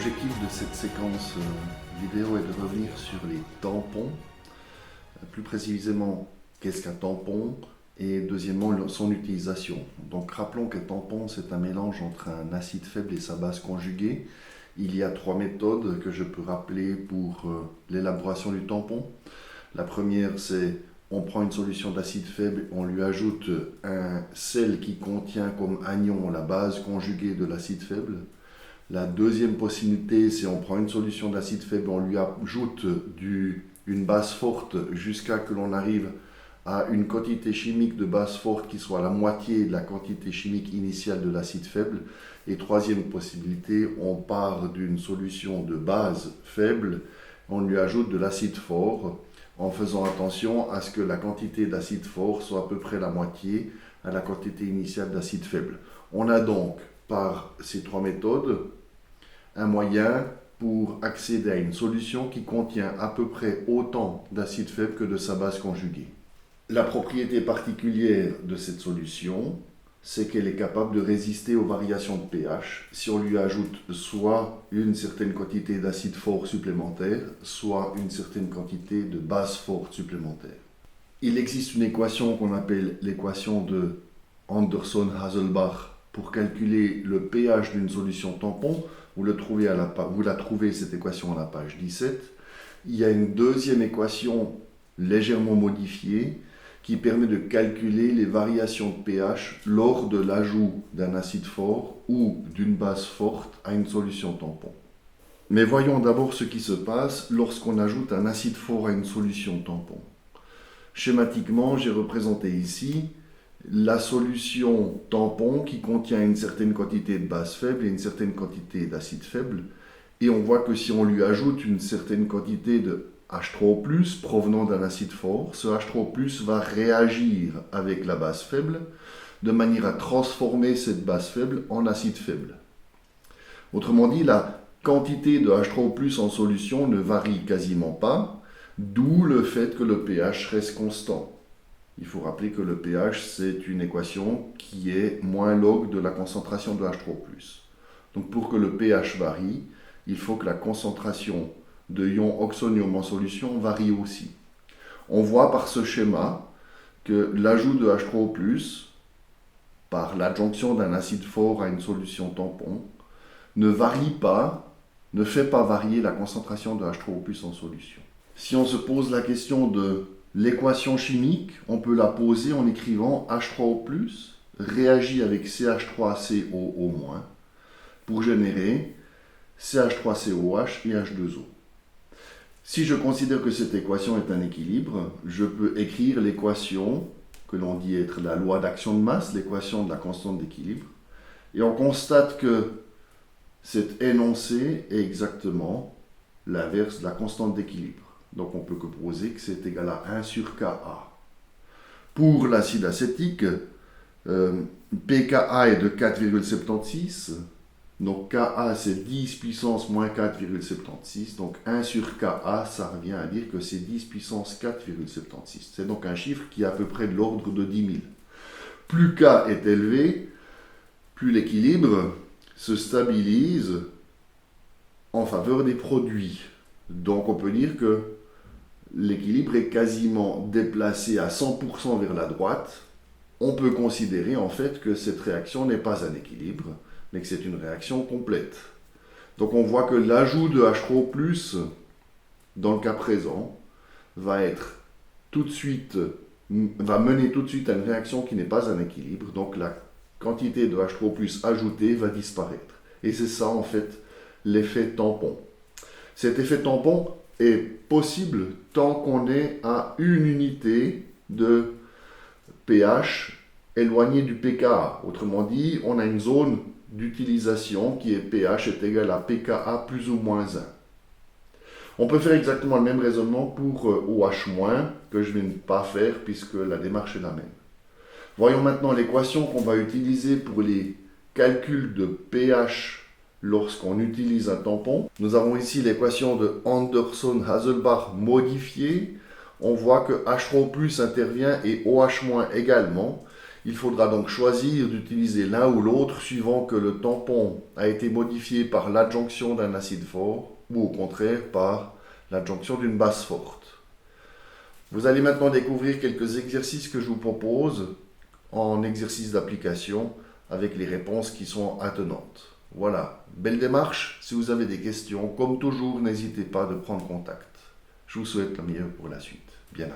L'objectif de cette séquence vidéo est de revenir sur les tampons, plus précisément qu'est-ce qu'un tampon et deuxièmement son utilisation. Donc rappelons qu'un tampon c'est un mélange entre un acide faible et sa base conjuguée. Il y a trois méthodes que je peux rappeler pour l'élaboration du tampon. La première c'est on prend une solution d'acide faible, on lui ajoute un sel qui contient comme anion la base conjuguée de l'acide faible. La deuxième possibilité, c'est on prend une solution d'acide faible, on lui ajoute une base forte jusqu'à que l'on arrive à une quantité chimique de base forte qui soit la moitié de la quantité chimique initiale de l'acide faible. Et troisième possibilité, on part d'une solution de base faible, on lui ajoute de l'acide fort en faisant attention à ce que la quantité d'acide fort soit à peu près la moitié à la quantité initiale d'acide faible. On a donc par ces trois méthodes un moyen pour accéder à une solution qui contient à peu près autant d'acide faible que de sa base conjuguée. La propriété particulière de cette solution, c'est qu'elle est capable de résister aux variations de pH si on lui ajoute soit une certaine quantité d'acide fort supplémentaire, soit une certaine quantité de base forte supplémentaire. Il existe une équation qu'on appelle l'équation de Anderson-Hasselbalch pour calculer le pH d'une solution tampon. Vous la trouvez cette équation à la page 17. Il y a une deuxième équation légèrement modifiée qui permet de calculer les variations de pH lors de l'ajout d'un acide fort ou d'une base forte à une solution tampon. Mais voyons d'abord ce qui se passe lorsqu'on ajoute un acide fort à une solution tampon. Schématiquement, j'ai représenté ici la solution tampon qui contient une certaine quantité de base faible et une certaine quantité d'acide faible. Et on voit que si on lui ajoute une certaine quantité de H3O+, provenant d'un acide fort, ce H3O+, va réagir avec la base faible de manière à transformer cette base faible en acide faible. Autrement dit, la quantité de H3O+ en solution ne varie quasiment pas, d'où le fait que le pH reste constant. Il faut rappeler que le pH, c'est une équation qui est moins log de la concentration de H3O+. Donc pour que le pH varie, il faut que la concentration de ion oxonium en solution varie aussi. On voit par ce schéma que l'ajout de H3O+, par l'adjonction d'un acide fort à une solution tampon, ne fait pas varier la concentration de H3O+ en solution. Si on se pose la question de l'équation chimique, on peut la poser en écrivant H3O+, réagit avec CH3COO- pour générer CH3COH et H2O. Si je considère que cette équation est un équilibre, je peux écrire l'équation que l'on dit être la loi d'action de masse, l'équation de la constante d'équilibre, et on constate que cet énoncé est exactement l'inverse de la constante d'équilibre. Donc on peut poser que c'est égal à 1 sur Ka. Pour l'acide acétique, pKa est de 4,76. Donc Ka c'est 10 puissance moins 4,76. Donc 1 sur Ka, ça revient à dire que c'est 10 puissance 4,76. C'est donc un chiffre qui est à peu près de l'ordre de 10 000. Plus K est élevé, plus l'équilibre se stabilise en faveur des produits. Donc on peut dire que l'équilibre est quasiment déplacé à 100% vers la droite. On peut considérer en fait que cette réaction n'est pas un équilibre, mais que c'est une réaction complète. Donc on voit que l'ajout de H3O+, dans le cas présent, va mener tout de suite à une réaction qui n'est pas un équilibre. Donc la quantité de H3O+ ajoutée va disparaître. Et c'est ça en fait l'effet tampon. Cet effet tampon est possible tant qu'on est à une unité de pH éloignée du pKa. Autrement dit, on a une zone d'utilisation qui est pH est égal à pKa plus ou moins 1. On peut faire exactement le même raisonnement pour OH-, que je ne vais pas faire puisque la démarche est la même. Voyons maintenant l'équation qu'on va utiliser pour les calculs de pH lorsqu'on utilise un tampon. Nous avons ici l'équation de Anderson-Hasselbalch modifiée. On voit que H3O+ intervient et OH- également. Il faudra donc choisir d'utiliser l'un ou l'autre suivant que le tampon a été modifié par l'adjonction d'un acide fort ou au contraire par l'adjonction d'une base forte. Vous allez maintenant découvrir quelques exercices que je vous propose en exercice d'application avec les réponses qui sont attenantes. Voilà, belle démarche. Si vous avez des questions, comme toujours, n'hésitez pas de prendre contact. Je vous souhaite le meilleur pour la suite. Bien.